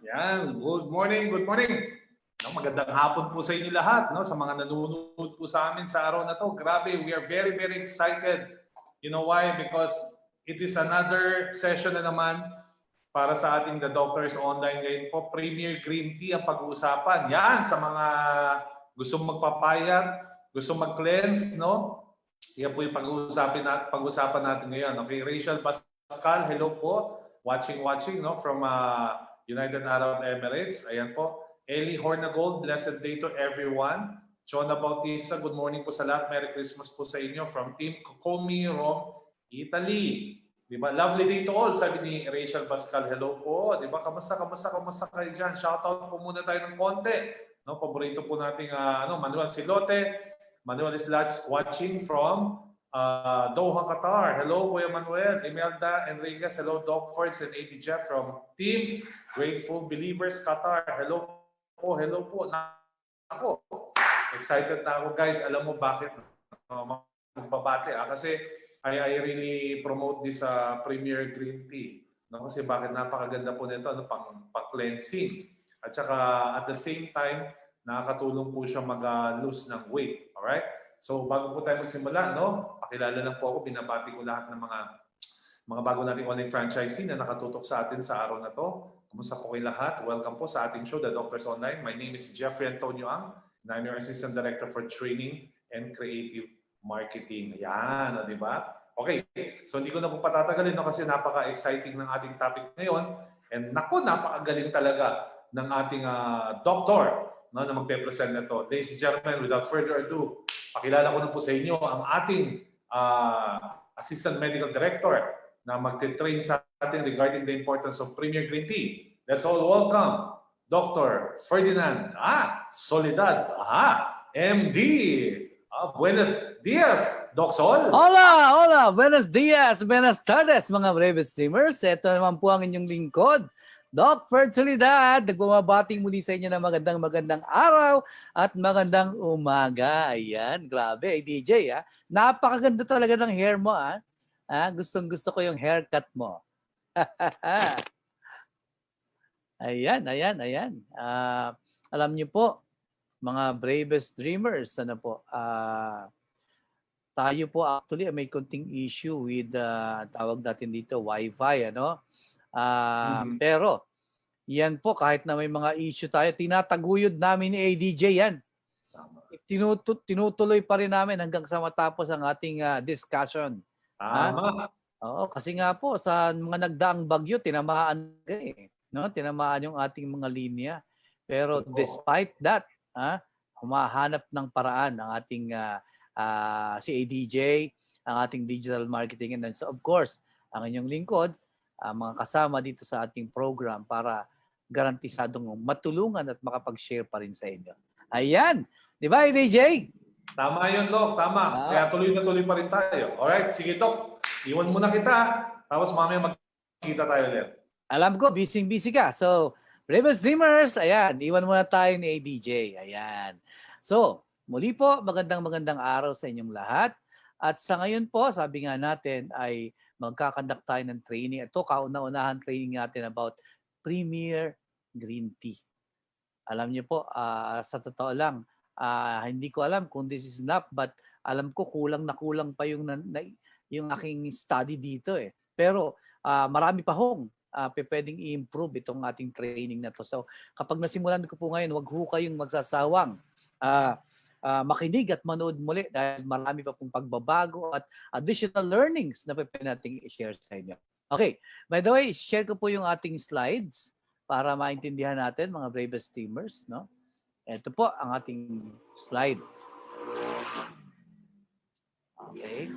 Yan, good morning, good morning. No, magandang hapon po sa inyo lahat, no? Sa mga nanonood po sa amin sa araw na to. Grabe, we are very, very excited. You know why? Because it is another session na naman para sa ating The Doctors Online ngayon po. Premier Green Tea ang pag-uusapan. Yan, sa mga gustong magpapayat, gustong mag-cleanse, no? Yan po yung pag-uusapan natin ngayon. Okay, Rachel Pascal, hello po. Watching, no? From United Arab Emirates. Ayan po. Ellie Hornagold, blessed day to everyone. Chona Bautista, good morning po sa lahat. Merry Christmas po sa inyo from Team Kokomi, Rome, Italy. Diba? Lovely day to all, sabi ni Rachel Pascal. Hello po. Diba? Kamusta kayo dyan? Shoutout po muna tayo ng konti. No, paborito po nating Manuel Silote. Manuel is watching from Doha, Qatar. Hello, Kuya Manuel. Imelda Enriquez. Hello, Doc Force and AD Jeff from Team Grateful Believers, Qatar. Hello po. Ako, excited na ako, guys. Alam mo bakit magbabate? Kasi I really promote this Premier Green Tea. No? Kasi bakit napakaganda po nito, pang-cleansing. At saka at the same time, nakakatulong po siya mag-lose ng weight. Alright? So bago po tayo magsimula, no? Pakilala lang po ako, binabati ko lahat ng mga bago nating online franchisee na nakatutok sa atin sa araw na to. Kumusta po kayo lahat? Welcome po sa ating show, The Doctors Online. My name is Jeffrey Antonio Ang, and I'm your Assistant Director for Training and Creative Marketing. Ayan, di ba? Okay, so hindi ko na po patatagalin, no, kasi napaka-exciting ng ating topic ngayon. And naku, napakagaling talaga ng ating doctor, no, na magpe-present na to. Ladies and gentlemen, without further ado, pakilala ko na po sa inyo ang ating Assistant Medical Director na magte-train sa atin regarding the importance of Premier Green Tea. Let's all welcome Dr. Ferdinand Soledad, MD. Buenos dias, Doc Sol. Hola, buenos dias, buenas tardes mga brave streamers. Ito naman po ang inyong lingkod, Doc Ferd Soledad, nagbumabating muli sa inyo ng magandang araw at magandang umaga. Ayan, grabe, DJ, napakaganda talaga ng hair mo, gustong-gusto ko yung haircut mo. Ayan. Alam niyo po, mga bravest dreamers, tayo po actually may konting issue with tawag natin dito, Wi-Fi, Pero, yan po, kahit na may mga issue tayo, tinataguyod namin ni ADJ yan. Tinutuloy pa rin namin hanggang sa matapos ang ating discussion. Oo, kasi nga po, sa mga nagdaang bagyo, tinamaan tinamaan yung ating mga linya. Pero despite that, humahanap ng paraan ang ating si ADJ, ang ating digital marketing, and so of course, ang inyong lingkod, mga kasama dito sa ating program para garantisadong matulungan at makapag-share pa rin sa inyo. Ayan! Di ba, ADJ? Tama yun, Doc. Tama. Kaya tuloy pa rin tayo. Alright, sige, Doc. Iwan muna kita. Tapos mamaya magkita tayo ulit. Alam ko, busy ka. So, bravest dreamers, ayan, iwan muna tayo ni ADJ. Ayan. So, muli po, magandang araw sa inyong lahat. At sa ngayon po, sabi nga natin ay magkakandak tayo ng training. Ito, kauna-unahan training natin about Premier Green Tea. Alam niyo po, sa totoo lang, hindi ko alam kung this is enough, but alam ko kulang pa yung aking study dito eh. Pero marami pa hong pwedeng i-improve itong ating training na to. So kapag nasimulan ko po ngayon, wag ho kayong magsasawang makinig at manood muli dahil marami pa pong pagbabago at additional learnings na pwede nating i-share sa inyo. Okay, by the way, share ko po yung ating slides para maintindihan natin mga bravest streamers, no? Ito po ang ating slide. Okay.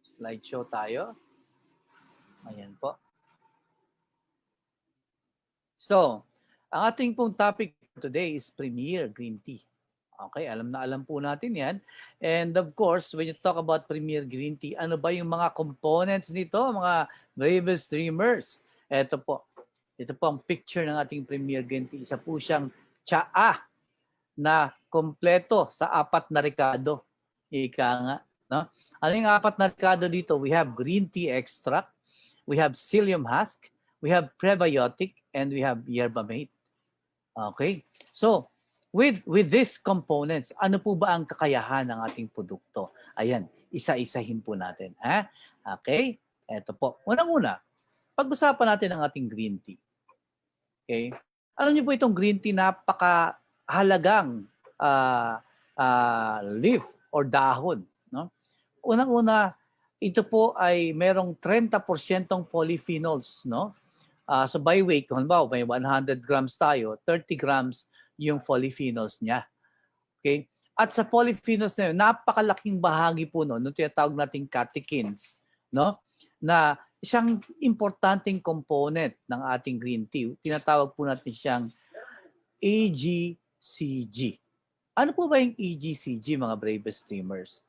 Slideshow tayo. Ayan po. So, ang ating pong topic today is Premier Green Tea. Okay, alam po natin yan. And of course, when you talk about Premier Green Tea, ano ba yung mga components nito, mga bravest streamers? Ito po ang picture ng ating Premier Green Tea. Isa po siyang tsaa na kompleto sa 4 na rekado. Ika nga. No? Ano yung 4 na rekado dito? We have green tea extract, we have psyllium husk, we have prebiotic, and we have yerba mate. Okay? So, with these components, ano po ba ang kakayahan ng ating produkto? Ayan, isa-isahin po natin. Ha? Okay? Ito po. Unang-una, pag-usapan natin ang ating green tea. Okay? Alam niyo po itong green tea, napakahalagang leaf or dahon. No? Unang-una, ito po ay merong 30% polyphenols. No? So by weight, kung halimbawa may 100 grams tayo, 30 grams yung polyphenols niya. Okay? At sa polyphenols na yun, napakalaking bahagi po no, nung tinatawag nating catechins, no? Na isang importanteng component ng ating green tea. Tinatawag po natin siyang AGCG. Ano po ba yung AGCG, mga bravest streamers?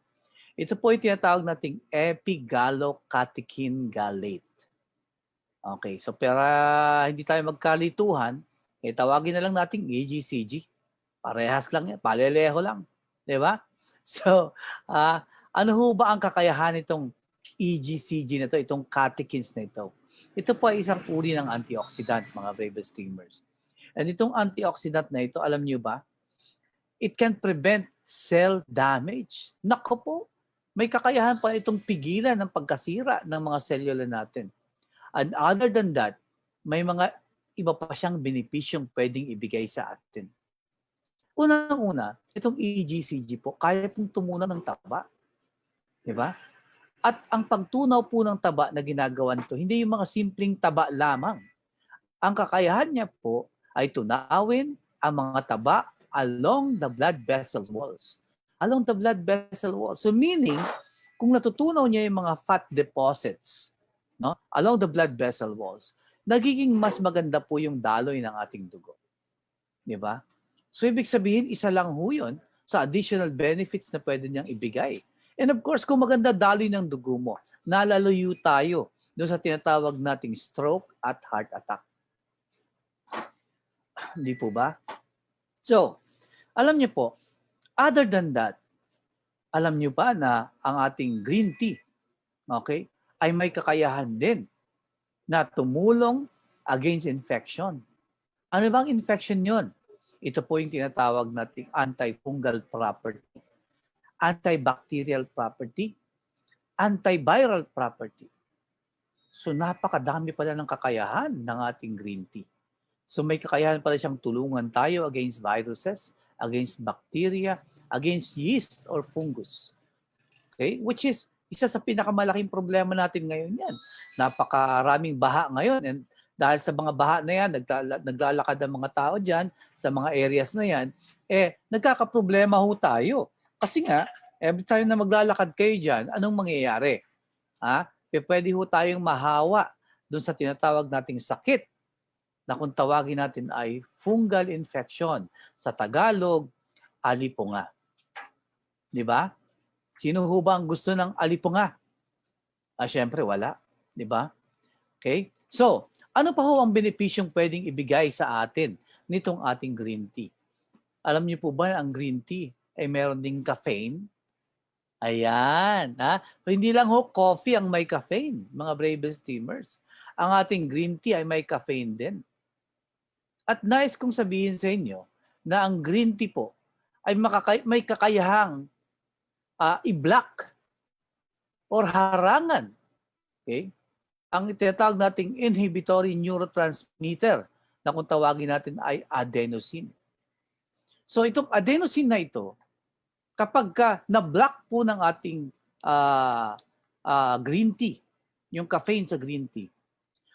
Ito po yung tinatawag nating epigallocatechin gallate. Okay, so para hindi tayo magkalituhan, tawagin na lang nating AGCG. Parehas lang yan, paleleho lang. Di ba? So, ano ho ba ang kakayahan nitong EGCG na ito, itong catechins na ito? Ito po ay isang uri ng antioxidant, mga brave steamers. And itong antioxidant na ito, alam niyo ba, it can prevent cell damage. Nako po, may kakayahan pa itong pigilan ng pagkasira ng mga selula natin. And other than that, may mga iba pa siyang benepisyong pwedeng ibigay sa atin. Unang-una, itong EGCG po, kaya pong tumunaw ng taba. Diba? At ang pagtunaw po ng taba na ginagawa nito, hindi yung mga simpleng taba lamang. Ang kakayahan niya po ay tunawin ang mga taba along the blood vessel walls. Along the blood vessel walls. So meaning, kung natutunaw niya yung mga fat deposits, no, along the blood vessel walls, nagiging mas maganda po yung daloy ng ating dugo. Diba? So, ibig sabihin, isa lang ho yun sa additional benefits na pwede niyang ibigay. And of course, kung maganda daloy ng dugo mo, nalalayo tayo doon sa tinatawag nating stroke at heart attack. Hindi po ba? So, alam niyo po, other than that, alam niyo ba na ang ating green tea, okay, ay may kakayahan din na tumulong against infection. Ano bang infection yon? Ito po yung tinatawag nating antifungal property, antibacterial property, antiviral property. So napakadami pala ng kakayahan ng ating green tea. So may kakayahan pala siyang tulungan tayo against viruses, against bacteria, against yeast or fungus. Okay? Which is isa sa pinakamalaking problema natin ngayon yan. Napakaraming baha ngayon, and dahil sa mga baha na yan, naglalakad ang mga tao dyan, sa mga areas na yan, nagkakaproblema ho tayo. Kasi nga, every time na maglalakad kayo dyan, anong mangyayari? Pwede ho tayong mahawa doon sa tinatawag nating sakit na kung tawagin natin ay fungal infection. Sa Tagalog, alipunga. Di ba? Sino ho ba ang gusto ng alipunga? Siyempre, wala. Di ba? Okay? So, ano pa ho ang benepisyong pwedeng ibigay sa atin nitong ating green tea? Alam niyo po ba ang green tea ay meron ding caffeine? Ayan. Hindi lang ho coffee ang may caffeine, mga brave steamers. Ang ating green tea ay may caffeine din. At nais kong sabihin sa inyo na ang green tea po ay may kakayahang i-block or harangan, okay, ang tinatawag nating inhibitory neurotransmitter na kung tawagin natin ay adenosine. So itong adenosine na ito, kapag na-block po ng ating green tea, yung caffeine sa green tea,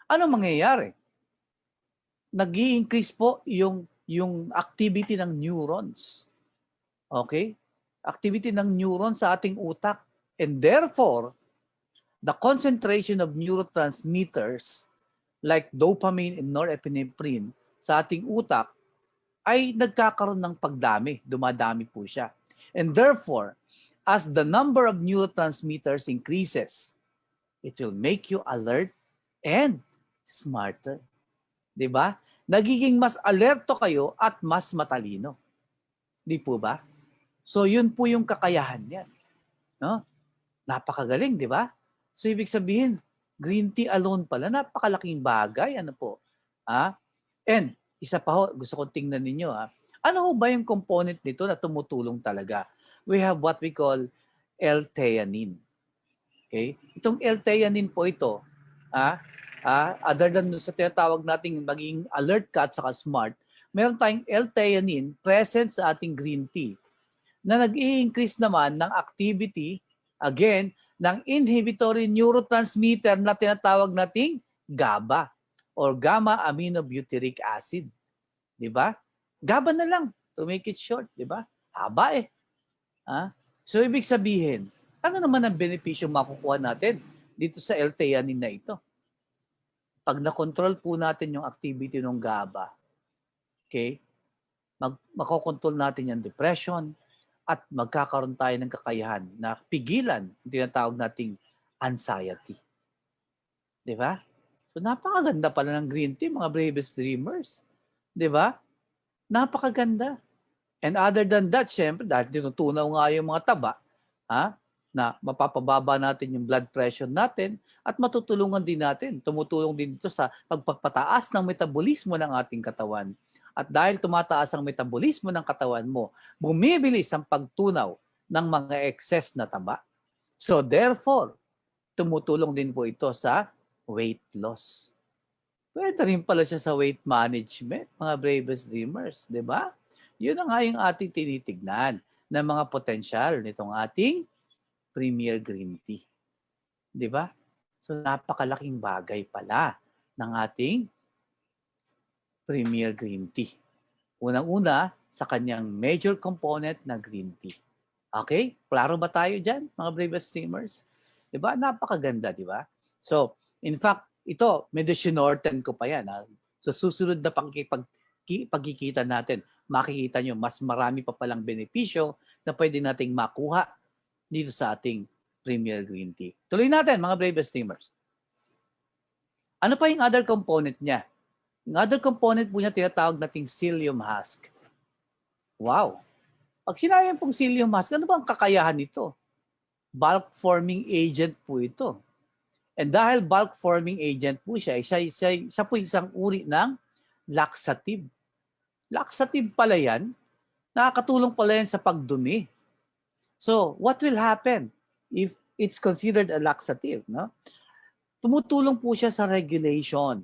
ano mangyayari? Nag-i-increase po yung activity ng neurons. Okay? Activity ng neurons sa ating utak. And therefore, the concentration of neurotransmitters like dopamine and norepinephrine sa ating utak ay nagkakaroon ng pagdami. Dumadami po siya. And therefore, as the number of neurotransmitters increases, it will make you alert and smarter. Diba? Nagiging mas alerto kayo at mas matalino. Di po ba? So yun po yung kakayahan niyan. No? Napakagaling, di ba? So ibig sabihin, green tea alone pala, napakalaking bagay. Ano po? And isa pa ho, gusto kong tingnan ninyo ano ho ba yung component nito na tumutulong talaga? We have what we call L-theanine. Okay? Itong L-theanine po ito, other than sa tinatawag nating maging alert ka at saka smart, meron tayong L-theanine present sa ating green tea na nag-i-increase naman ng activity, again, ng inhibitory neurotransmitter na tinatawag nating GABA or gamma-aminobutyric acid. Di ba? GABA na lang, to make it short, di ba? Haba eh. So, ibig sabihin, ano naman ang benepisyo makukuha natin dito sa L-theanine na ito? Pag na-control po natin yung activity ng GABA, okay, makokontrol natin yung depression at magkakaroon tayo ng kakayahan na pigilan yung tinatawag nating anxiety. Di ba? So, napakaganda pala ng green tea, mga bravest dreamers. Di ba? Napakaganda. And other than that, syempre, dahil tinutunaw nga yung mga taba, na mapapababa natin yung blood pressure natin at matutulungan din natin. Tumutulong din ito sa pagpapataas ng metabolismo ng ating katawan. At dahil tumataas ang metabolismo ng katawan mo, bumibilis ang pagtunaw ng mga excess na taba. So therefore, tumutulong din po ito sa weight loss. Pwede rin pala siya sa weight management, mga bravest dreamers, di ba? Yun ang nga yung ating tinitignan ng mga potensyal nitong ating Premier Green Tea. Di ba? So napakalaking bagay pala ng ating Premier Green Tea. Unang-una, sa kanyang major component na green tea. Okay? Klaro ba tayo dyan, mga bravest streamers? Di ba? Napakaganda, di ba? So, in fact, ito, medyo sinorten ko pa yan. So, susunod na pagkikita natin, makikita nyo, mas marami pa palang benepisyo na pwede nating makuha dito sa ating Premier Green Tea. Tuloy natin, mga bravest streamers. Ano pa yung other component niya? Yung other component po niya tinatawag nating psyllium husk. Wow! Pag sinabi pong psyllium husk, ano ba ang kakayahan nito? Bulk forming agent po ito. And dahil bulk forming agent po siya po isang uri ng laxative. Laxative pala yan. Nakakatulong pala yan sa pagdumi. So, what will happen if it's considered a laxative? No? Tumutulong po siya sa regulation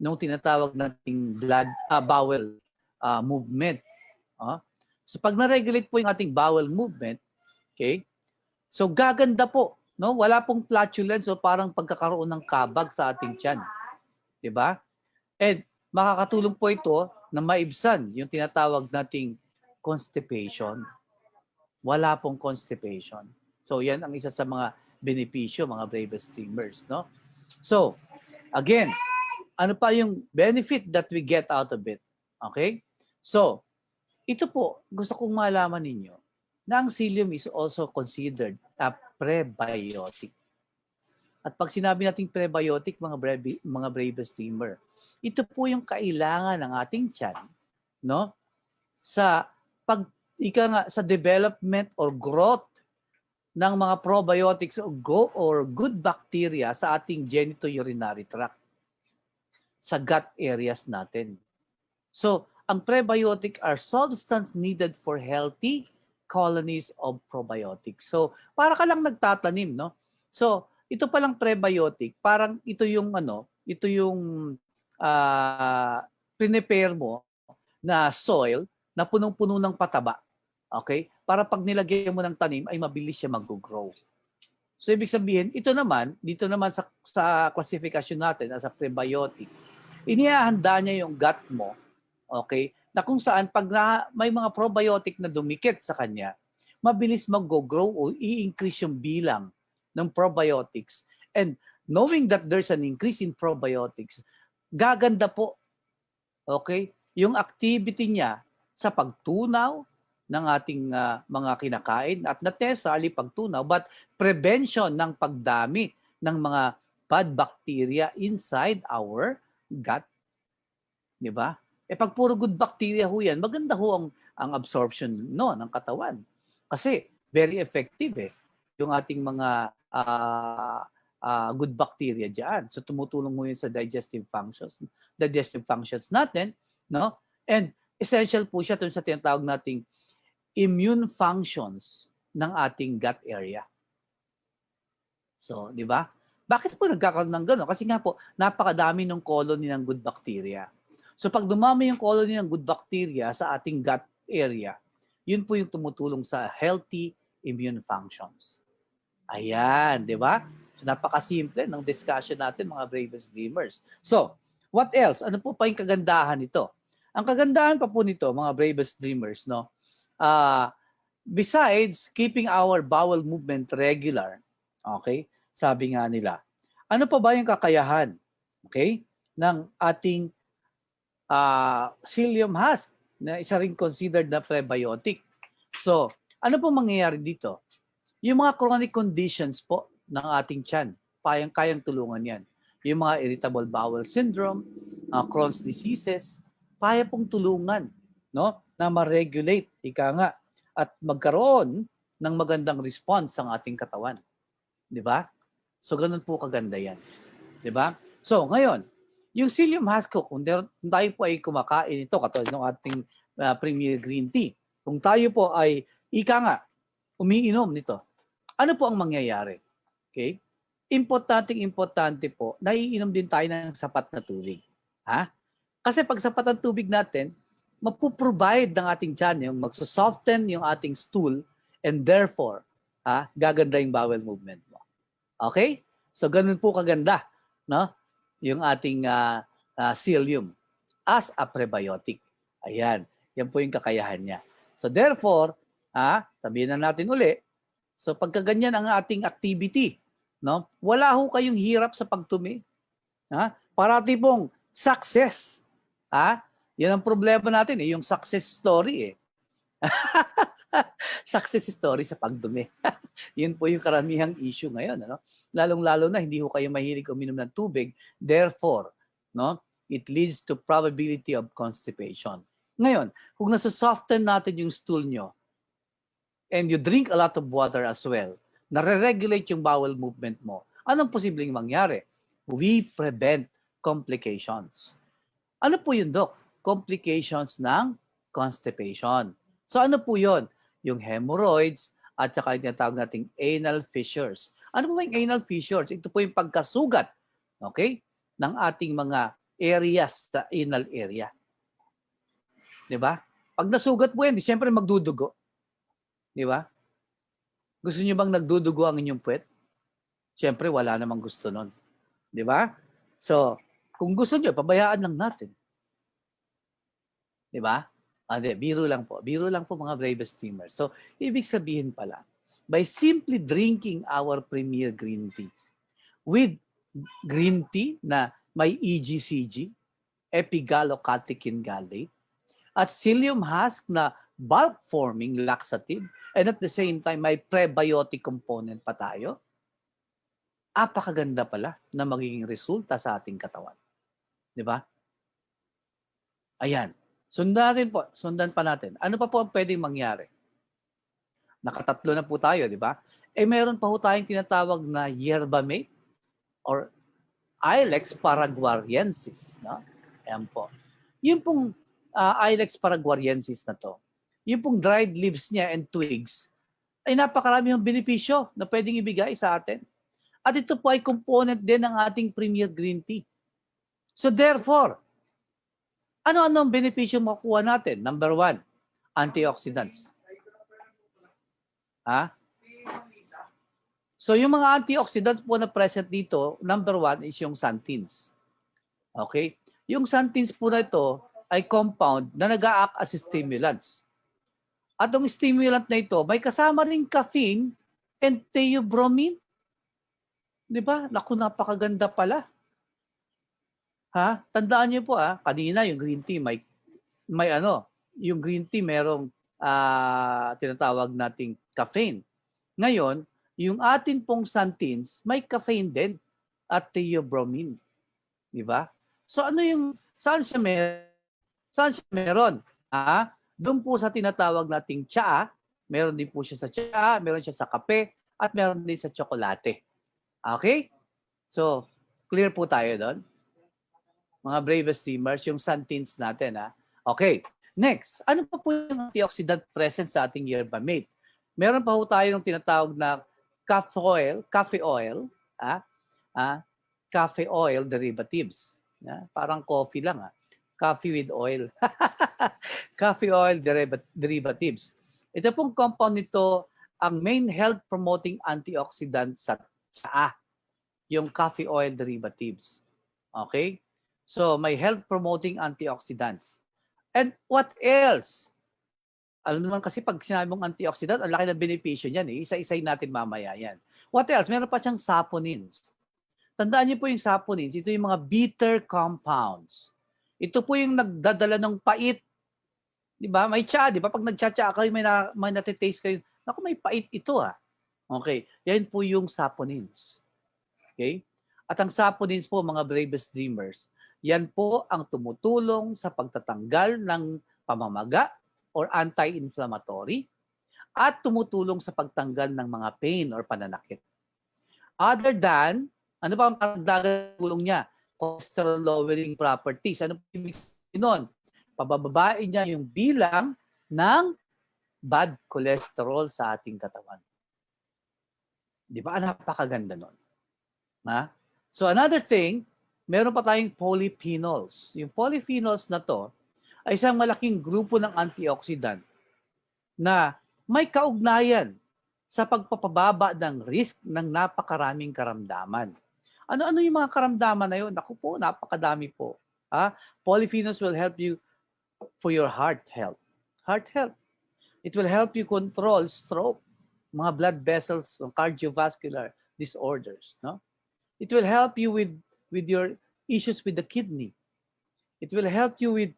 ng tinatawag nating bowel movement. So pag na-regulate po yung ating bowel movement, okay, so gaganda po. No? Wala pong flatulence o parang pagkakaroon ng kabag sa ating tiyan. Diba? And makakatulong po ito na maibsan yung tinatawag nating constipation. Wala pong constipation. So yan ang isa sa mga benepisyo, mga bravest streamers. No? So, again, ano pa yung benefit that we get out of it? Okay? So, ito po, gusto kong malaman ninyo na ang psyllium is also considered a prebiotic. At pag sinabi nating prebiotic, mga bravest streamer, ito po yung kailangan ng ating tiyan, no? Sa sa development or growth ng mga probiotics or good bacteria sa ating genitourinary tract, sa gut areas natin. So, ang prebiotic are substance needed for healthy colonies of probiotics. So, para ka lang nagtatanim, no? So, ito palang prebiotic, parang ito yung prepare mo na soil na punong-puno ng pataba. Okay? Para pag nilagay mo ng tanim ay mabilis siya mag-grow. So, ibig sabihin, dito naman sa classification natin as a prebiotic, inihahanda niya yung gut mo, okay, na kung saan pag may mga probiotic na dumikit sa kanya, mabilis mag-grow o i-increase yung bilang ng probiotics. And knowing that there's an increase in probiotics, gaganda po, okay, yung activity niya sa pagtunaw ng ating mga kinakain at not necessarily pagtunaw, but prevention ng pagdami ng mga bad bacteria inside our gut. Di ba? Pag puro good bacteria ho yan, maganda ho ang absorption ng katawan. Kasi very effective yung ating mga good bacteria diyan. So tumutulong mo yun sa digestive functions natin, no? And essential po siya sa tinatawag nating immune functions ng ating gut area. So, di ba? Bakit po nagkakaroon ng gano'n? Kasi nga po, napakadami ng colony ng good bacteria. So, pag dumami yung colony ng good bacteria sa ating gut area, yun po yung tumutulong sa healthy immune functions. Ayan, di ba? So, napakasimple ng discussion natin, mga Bravest Dreamers. So, what else? Ano po pa yung kagandahan nito? Ang kagandahan pa po nito, mga Bravest Dreamers, no? Besides keeping our bowel movement regular, okay? Sabi nga nila, ano pa ba yung kakayahan, okay, ng ating psyllium husk na isa ring considered na prebiotic? So, ano po mangyayari dito? Yung mga chronic conditions po ng ating tiyan, kayang tulungan yan. Yung mga irritable bowel syndrome, Crohn's diseases, kaya pong tulungan, no, na ma-regulate, ika nga, at magkaroon ng magandang response ang ating katawan. Di ba? So, ganun po kaganda yan. Di ba? So, ngayon, yung psyllium husk, kung tayo po ay kumakain ito, katulad ng ating Premier Green Tea, kung tayo po ay, ika nga, umiinom nito, ano po ang mangyayari? Okay? Importante po, naiinom din tayo ng sapat na tubig. Ha? Kasi pag sapat ang tubig natin, mapuprovide ng ating tiyan yung magsusoften yung ating stool and therefore, gaganda yung bowel movement mo. Okay? So, ganun po kaganda, no? Yung ating psyllium as a prebiotic. Ayan. Yan po yung kakayahan niya. So, therefore, sabihin na natin uli, so pagkaganyan ang ating activity, no? Wala ho kayong hirap sa pagtumi. Parati pong success. Yan ang problema natin, yung success story. Success story sa pagdumi. Yun po yung karamihang issue ngayon. Ano? Lalong-lalo na hindi ho kayo mahilig uminom ng tubig. Therefore, no, it leads to probability of constipation. Ngayon, kung nasosoften natin yung stool nyo and you drink a lot of water as well, nare-regulate yung bowel movement mo, anong posibleng mangyari? We prevent complications. Ano po yun, Doc? Complications ng constipation. So ano po yun? Yung hemorrhoids at saka yung tinatawag nating anal fissures. Ano po yung anal fissures? Ito po yung pagkasugat, okay, ng ating mga areas sa anal area. Diba? Pag nasugat po yan, siyempre magdudugo. Diba? Gusto niyo bang nagdudugo ang inyong puwet? Siyempre, wala namang gusto nun. Diba? So, kung gusto niyo, pabayaan lang natin. Diba? Biro lang po. Biro lang po mga Bravest Dreamers. So, ibig sabihin pala, by simply drinking our Premier Green Tea with green tea na may EGCG, epigallocatechin gallate, at psyllium husk na bulk-forming laxative, and at the same time, may prebiotic component pa tayo, apakaganda pala na magiging resulta sa ating katawan. Diba? Ayan. Sundan pa natin. Ano pa po ang pwedeng mangyari? Nakatatlo na po tayo, di ba? Meron pa po tayong tinatawag na yerba mate or Ilex paraguariensis. No? Ayan po. Yung pong Ilex paraguariensis na to, yung pong dried leaves niya and twigs, ay napakarami yung benepisyo na pwedeng ibigay sa atin. At ito po ay component din ng ating Premier Green Tea. So therefore, ano-ano ang benepisyo makukuha natin? Number 1, antioxidants. So yung mga antioxidants po na present dito, number 1 is yung xanthines. Okay? Yung xanthines po na ito ay compound na nag-a-act as stimulants. At ang stimulant na ito, may kasama ring caffeine and theobromine. Di ba? Naku, napakaganda pala. Tandaan niyo po kanina yung green tea may yung green tea merong tinatawag nating caffeine. Ngayon, yung atin pong xanthines may caffeine din at theobromine. Di ba? So saan siya meron? Doon po sa tinatawag nating tsaa, meron din po siya sa tsaa, meron siya sa kape, at meron din sa tsokolate. Okay? So, clear po tayo doon. Mga bravest dreamers, yung sun tints natin. Okay, next. Ano pa po yung antioxidant present sa ating yerba mate? Meron pa po tayong tinatawag na coffee oil, coffee oil derivatives. Parang coffee lang. Coffee with oil. Coffee oil derivatives. Ito pong compound nito, ang main health-promoting antioxidant sa tsaa, yung coffee oil derivatives. Okay? So, may health-promoting antioxidants. And what else? Alam naman kasi pag sinabi mong antioxidant, ang laki ng benepisyo niyan. Isa-isay natin mamaya yan. What else? Meron pa siyang saponins. Tandaan niyo po yung saponins. Ito yung mga bitter compounds. Ito po yung nagdadala ng pait. Di ba? May tsa, di ba? Pag nagtsa-tsa kayo, may natitaste kayo. Naku, may pait ito Okay. Yan po yung saponins. Okay? At ang saponins po, mga bravest dreamers, yan po ang tumutulong sa pagtatanggal ng pamamaga or anti-inflammatory at tumutulong sa pagtanggal ng mga pain or pananakit. Other than, ano ba ang karagdagang tulong niya? Cholesterol lowering properties. Ano po ibig sabihin nun? Pabababain niya yung bilang ng bad cholesterol sa ating katawan. Di ba? Napakaganda nun. So another thing, meron pa tayong polyphenols. Yung polyphenols na to ay isang malaking grupo ng antioxidant na may kaugnayan sa pagpapababa ng risk ng napakaraming karamdaman. Ano-ano yung mga karamdaman na yun? Naku po, napakadami po. Polyphenols will help you for your heart health. Heart health. It will help you control stroke, mga blood vessels, cardiovascular disorders. No? It will help you with your issues with the kidney. It will help you with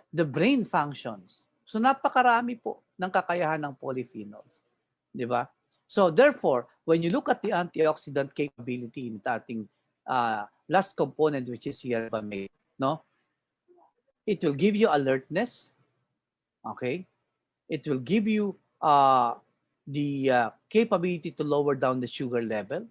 the brain functions. So napakarami po ng kakayahan ng polyphenols. Di ba? So therefore, when you look at the antioxidant capability in ating last component, which is yerba mate, no? It will give you alertness. Okay? It will give you the capability to lower down the sugar level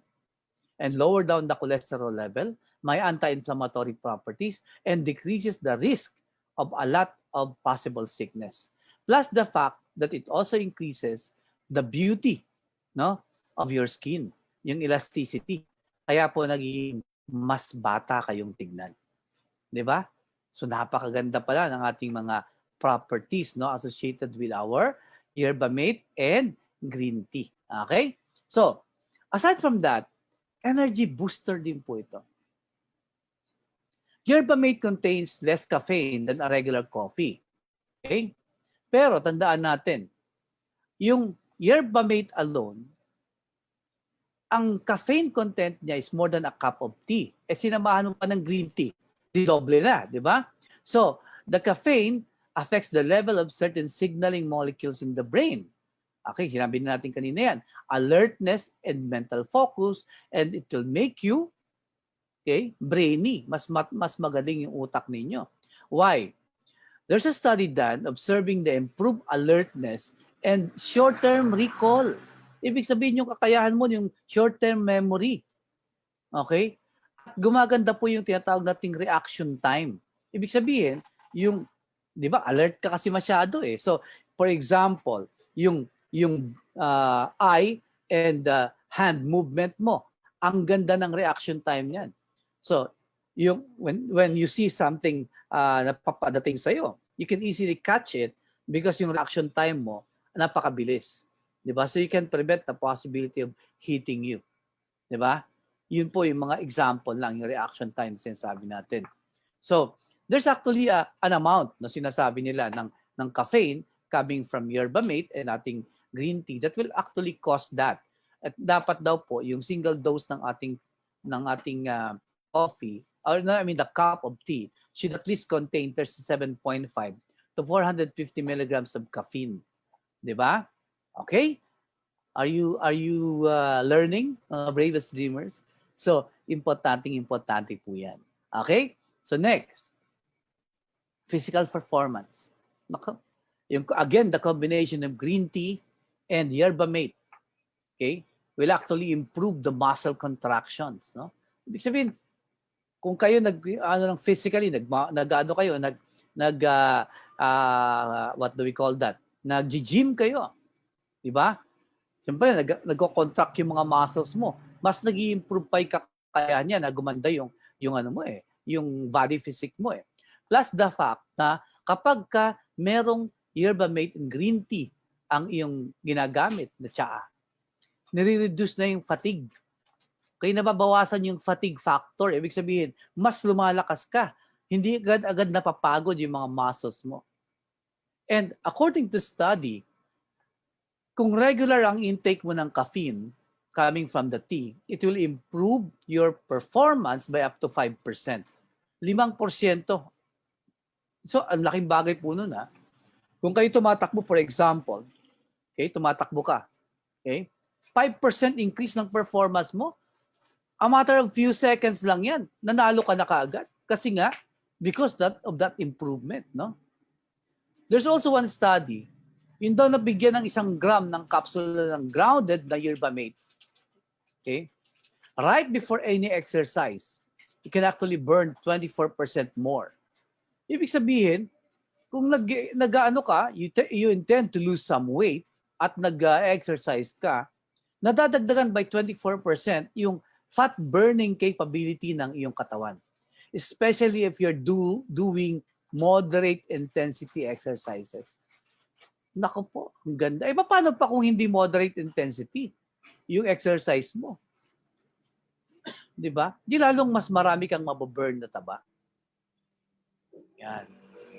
and lower down the cholesterol level, may anti-inflammatory properties, and decreases the risk of a lot of possible sickness. Plus the fact that it also increases the beauty, no, of your skin, yung elasticity. Kaya po nagiging mas bata kayong tignan. Di ba? So napakaganda pala ng ating mga properties, no, associated with our yerba mate and green tea. Okay? So, aside from that, energy booster din po ito. Yerba mate contains less caffeine than a regular coffee. Okay? Pero tandaan natin, yung yerba mate alone, ang caffeine content niya is more than a cup of tea. Sinamahan mo pa ng green tea. Di doble na, di ba? So, the caffeine affects the level of certain signaling molecules in the brain. Okay, sinabi natin kanina yan. Alertness and mental focus, and it will make you brainy. Mas magaling yung utak ninyo. Why? There's a study done observing the improved alertness and short-term recall. Ibig sabihin yung kakayahan mo, yung short-term memory. Okay? At gumaganda po yung tinatawag nating reaction time. Ibig sabihin, yung, di ba, alert ka kasi masyado eh. So, for example, yung eye and hand movement mo, ang ganda ng reaction time niyan. So, yung when you see something na papadating sa'yo, you can easily catch it because yung reaction time mo, napakabilis. Diba? So you can prevent the possibility of hitting you. Diba? Yun po yung mga example lang, yung reaction time sinasabi natin. So, there's actually an amount na sinasabi nila ng caffeine coming from yerba mate and ating green tea that will actually cause that. At dapat daw po yung single dose ng ating coffee, or the cup of tea should at least contain 37.5 to 450 milligrams of caffeine. Diba? Okay? Are you learning, bravest dreamers? So, importante po yan. Okay? So next, physical performance. Again, the combination of green tea and yerba mate, okay, will actually improve the muscle contractions, no? Ibig sabihin, kung kayo lang physically nag-ano kayo, what do we call that? Nag-gym kayo, di ba? Siyempre nagko-contract yung mga muscles mo. Mas nag-i-improve pa yung kakayahan niya na gumanda yung ano mo yung body physique mo Plus the fact na kapag merong yerba mate and green tea ang iyong ginagamit na tsaa, nire-reduce na yung fatigue. Kaya nababawasan yung fatigue factor. Ibig sabihin, mas lumalakas ka. Hindi agad napapagod yung mga muscles mo. And according to study, kung regular ang intake mo ng caffeine coming from the tea, it will improve your performance by up to 5%. 5%. So, ang laking bagay po nun Kung kayo tumatakbo, for example, okay, tumatakbo ka, okay, 5% increase ng performance mo, a matter of few seconds lang yan, nanalo ka na kaagad. Kasi nga, because of that improvement, no? There's also one study, yun daw nabigyan ng 1 gram ng capsule ng grounded na yerba mate. Okay? Right before any exercise, you can actually burn 24% more. Ibig sabihin, kung nag-ano ka, you intend to lose some weight at nag-exercise ka, nadadagdagan by 24% yung fat burning capability ng iyong katawan. Especially if you're doing moderate intensity exercises. Naku po, ang ganda. Paano pa kung hindi moderate intensity yung exercise mo? 'Di ba? Di lalong mas marami kang mababurn na taba. Yan.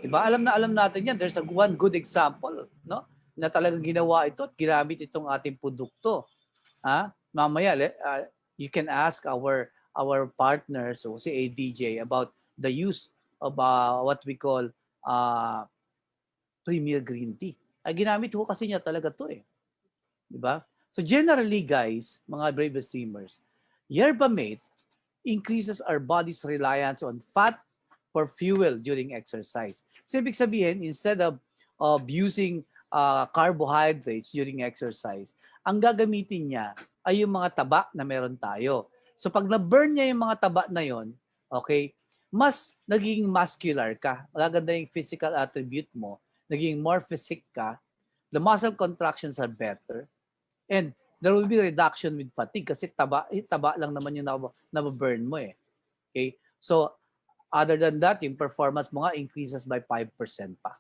'Di ba? Alam natin yan. There's one good example, no? Na talagang ginawa ito at ginamit itong ating produkto. Mamaya, you can ask our partners o si ADJ about the use of what we call Premier Green Tea. Ginamit ko kasi niya talaga to Di ba? So generally guys, mga brave steamers, yerba mate increases our body's reliance on fat for fuel during exercise. So ibig sabihin, instead of using carbohydrates during exercise, ang gagamitin niya ay yung mga taba na meron tayo. So pag na-burn niya yung mga taba na yon, okay, mas naging muscular ka. Magaganda yung physical attribute mo, naging more physique ka, the muscle contractions are better, and there will be reduction with fatigue kasi taba lang naman yung nababurn mo Okay? So, other than that, yung performance mo nga increases by 5% pa.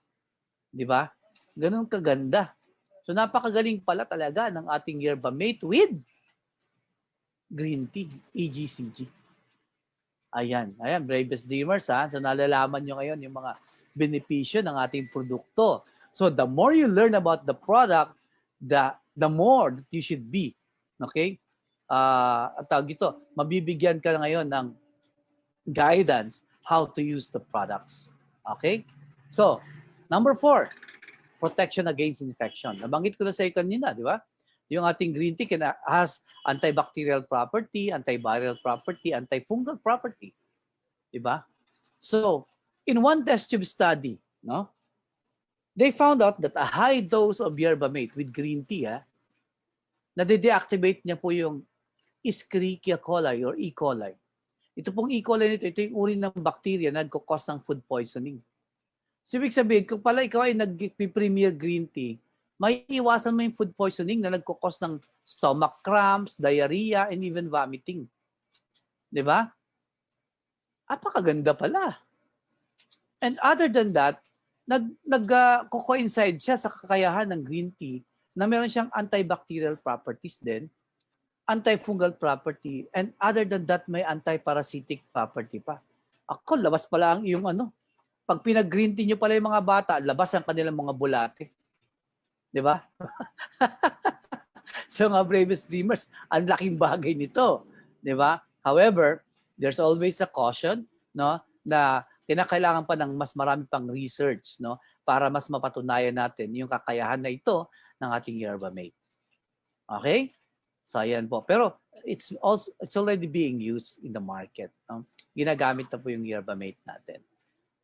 Di ba? Ganun kaganda. So, napakagaling pala talaga ng ating yerba mate with green tea, EGCG. Ayan, bravest dreamers So, nalalaman nyo ngayon yung mga benepisyo ng ating produkto. So, the more you learn about the product, the more that you should be. Okay? Tawag ito, mabibigyan ka ngayon ng guidance how to use the products. Okay? So, number 4, protection against infection. Nabanggit ko na sa iyo kanina, di ba? Yung ating green tea has antibacterial property, antiviral property, antifungal property. Di ba? So, in one test tube study, no, they found out that a high dose of yerba mate with green tea, nade-deactivate niya po yung Escherichia coli or E. coli. Ito pong E. coli nito, ito yung uri ng bacteria na nagkakos ng food poisoning. So, ibig sabihin, kung pala ikaw ay nag-premier green tea, may iwasan mo yung food poisoning na nagkakos ng stomach cramps, diarrhea, and even vomiting. Di ba? Apakaganda pala. And other than that, nag-coincide siya sa kakayahan ng green tea na meron siyang antibacterial properties din, antifungal property, and other than that, may antiparasitic property pa. Ako, labas pala ang iyong pag pinag-green tea nyo pala yung mga bata, labas ang kanilang mga bulate. Di ba? So mga bravest dreamers, ang laking bagay nito. Di ba? However, there's always a caution, no, na kinakailangan pa ng mas marami pang research, no, para mas mapatunayan natin yung kakayahan na ito ng ating yerba mate. Okay? So ayan po. Pero it's already being used in the market. No? Ginagamit na po yung yerba mate natin.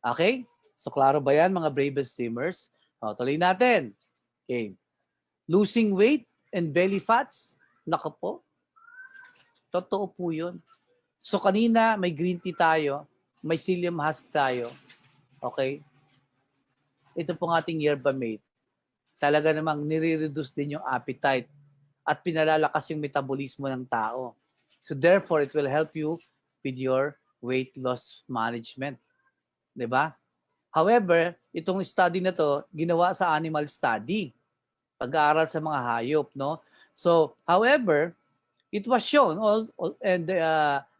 Okay? So klaro ba yan mga bravest dreamers? Tuloy natin. Okay. Losing weight and belly fats, nako po. Totoo po yun. So kanina may green tea tayo, may psyllium husk tayo. Okay? Ito pong ating yerba mate. Talaga namang nire-reduce din yung appetite at pinalalakas yung metabolismo ng tao. So therefore, it will help you with your weight loss management. 'Di ba? However, itong study na to, ginawa sa animal study. Pag-aaral sa mga hayop, no? So, however, it was shown and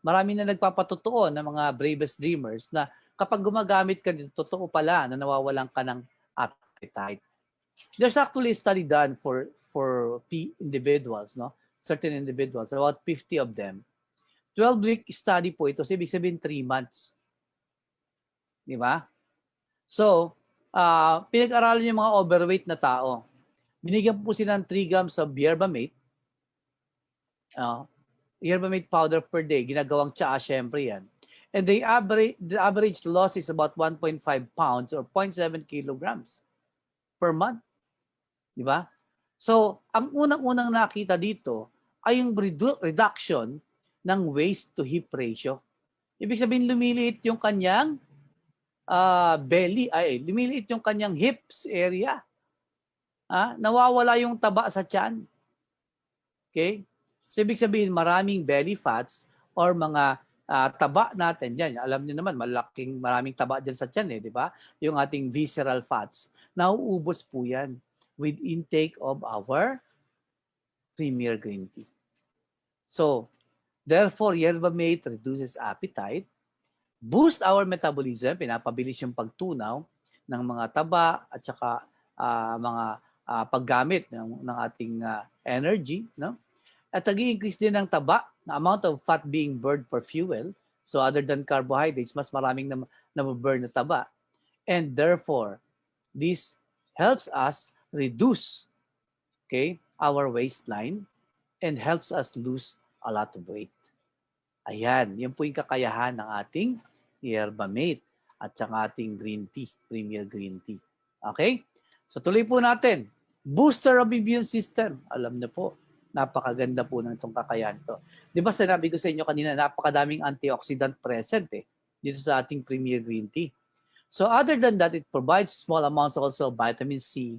marami na nagpapatotoo ng mga bravest dreamers na kapag gumagamit ka dito, totoo pala na nawawalan ka ng appetite. There's actually a study done for individuals, no? Certain individuals, about 50 of them. 12-week study po ito, so ibig sabihin 3 months. Di ba? So, pinag-aralan yung mga overweight na tao. Binigyan po sila ng 3 grams of yerba mate. Yerba mate powder per day. Ginagawang tsaa, syempre yan. And the average loss is about 1.5 pounds or 0.7 kilograms per month. Di ba? So, ang unang-unang nakita dito ay yung reduction ng waist to hip ratio. Ibig sabihin, lumiliit yung kanyang belly, lumiliit yung kanyang hips area. Nawawala yung taba sa tiyan. Okay? So, ibig sabihin, maraming belly fats or mga taba natin yan. Alam niyo naman, maraming taba dyan sa tiyan, di ba? Yung ating visceral fats. Nauubos po yan with intake of our Premier Green Tea. So, therefore, yerba mate reduces appetite, boost our metabolism, pinapabilis yung pagtunaw ng mga taba at saka mga paggamit ng ating energy, no? At nag-i-increase din ng taba, na amount of fat being burned for fuel. So other than carbohydrates, mas maraming na-burn na taba. And therefore, this helps us reduce, okay, our waistline and helps us lose a lot of weight. Ayan, yun po yung kakayahan ng ating yerba mate at saka ating green tea, Premier Green Tea. Okay? So tuloy po natin. Booster of immune system. Alam na po, napakaganda po ng itong kakayahan to. Di ba sinabi ko sa inyo kanina, napakadaming antioxidant present dito sa ating Premier Green Tea. So other than that, it provides small amounts also of vitamin C,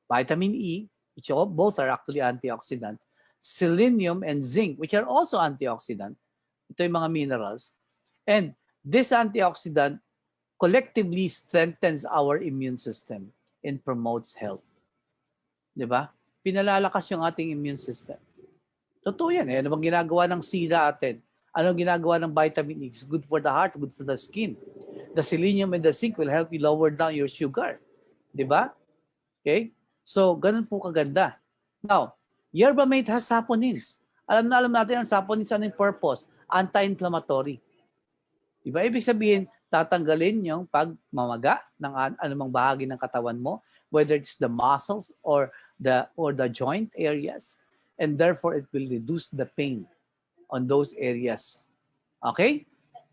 vitamin E, which both are actually antioxidants, selenium and zinc, which are also antioxidant. Ito yung mga minerals. And this antioxidant collectively strengthens our immune system and promotes health. Di ba? Pinalalakas yung ating immune system. Totoo yan. Ano bang ginagawa ng C natin? Anong ginagawa ng vitamin E? It's good for the heart, good for the skin. The selenium and the zinc will help you lower down your sugar. Di ba? Okay? So, ganun po kaganda. Now, yerba mate has saponins. Alam natin ang saponins, ano yung purpose? Anti-inflammatory. Diba? Ibig sabihin, tatanggalin yung pagmamaga ng anumang bahagi ng katawan mo, whether it's the muscles or the joint areas, and therefore it will reduce the pain on those areas. Okay?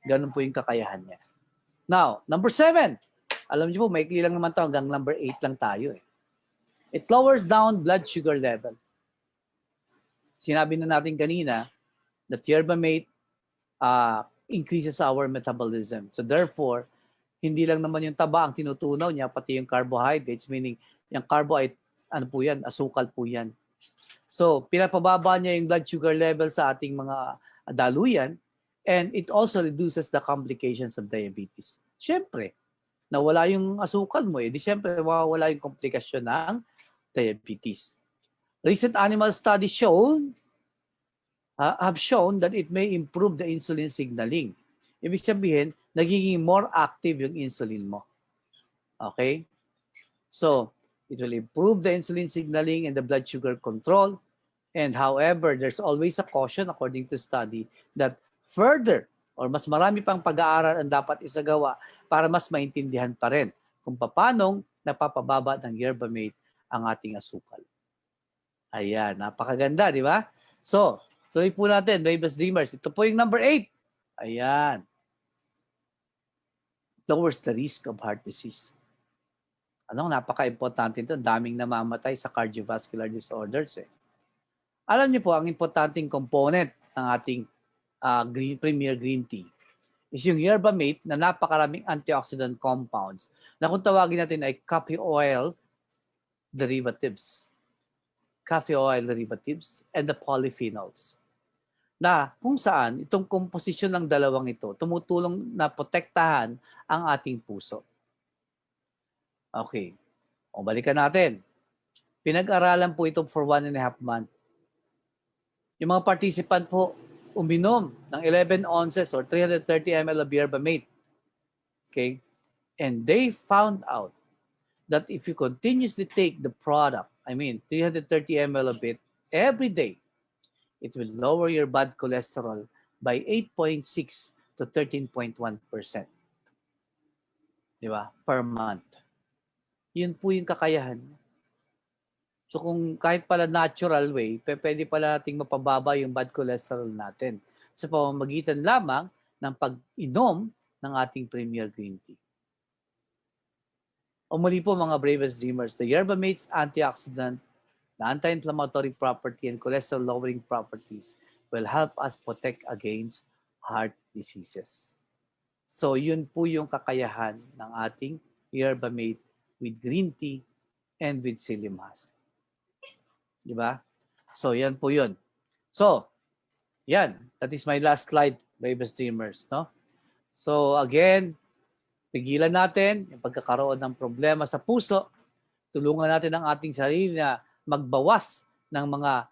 Ganun po yung kakayahan niya. Now, number 7. Alam niyo po, maikli lang naman to, hanggang number 8 lang tayo. It lowers down blood sugar level. Sinabi na natin kanina that yerba mate increases our metabolism. So therefore, hindi lang naman yung taba ang tinutunaw niya, pati yung carbohydrates, meaning yung carbohydrate, ano po yan, asukal po yan. So pinapababa niya yung blood sugar level sa ating mga daluyan, and it also reduces the complications of diabetes. Siyempre, nawala yung asukal mo, di siyempre mawawala yung komplikasyon ng diabetes. Recent animal studies have shown that it may improve the insulin signaling. Ibig sabihin, nagiging more active yung insulin mo. Okay? So, it will improve the insulin signaling and the blood sugar control. And however, there's always a caution according to study that further or mas marami pang pag-aaral ang dapat isagawa para mas maintindihan pa rin kung paanong napapababa ng yerba mate ang ating asukal. Ayan, napakaganda, di ba? So, tuloy po natin, Bravest Dreamers. Ito po yung number 8. Ayan. Lowers the risk of heart disease. Anong napaka-importante ito? Daming namamatay sa cardiovascular disorders. Alam niyo po, ang importanteng component ng ating Premier Green Tea is yung yerba mate na napakaraming antioxidant compounds na kung tawagin natin ay coffee oil derivatives. Coffee oil derivatives and the polyphenols. Na kung saan itong komposisyon ng dalawang ito tumutulong na protektahan ang ating puso. Okay. O balikan natin. Pinag-aralan po ito for 1.5 months. Yung mga participant po uminom ng 11 ounces or 330 ml of yerba mate. Okay? And they found out that if you continuously take the product, 330 ml of it every day, it will lower your bad cholesterol by 8.6 to 13.1%. Di ba? Per month. Yun po yung kakayahan. So kung kahit pala natural way, pwede pala nating mapababa yung bad cholesterol natin sa pamamagitan lamang ng pag-inom ng ating Premier Green Tea. O muli po mga bravest dreamers, the yerba mate's antioxidant, the anti-inflammatory property and cholesterol-lowering properties will help us protect against heart diseases. So yun po yung kakayahan ng ating yerba mate with green tea and with psyllium husk. Diba? So, yan po yun. So, yan. That is my last slide, bravest dreamers. No? So, again, pigilan natin yung pagkakaroon ng problema sa puso. Tulungan natin ang ating sarili na magbawas ng mga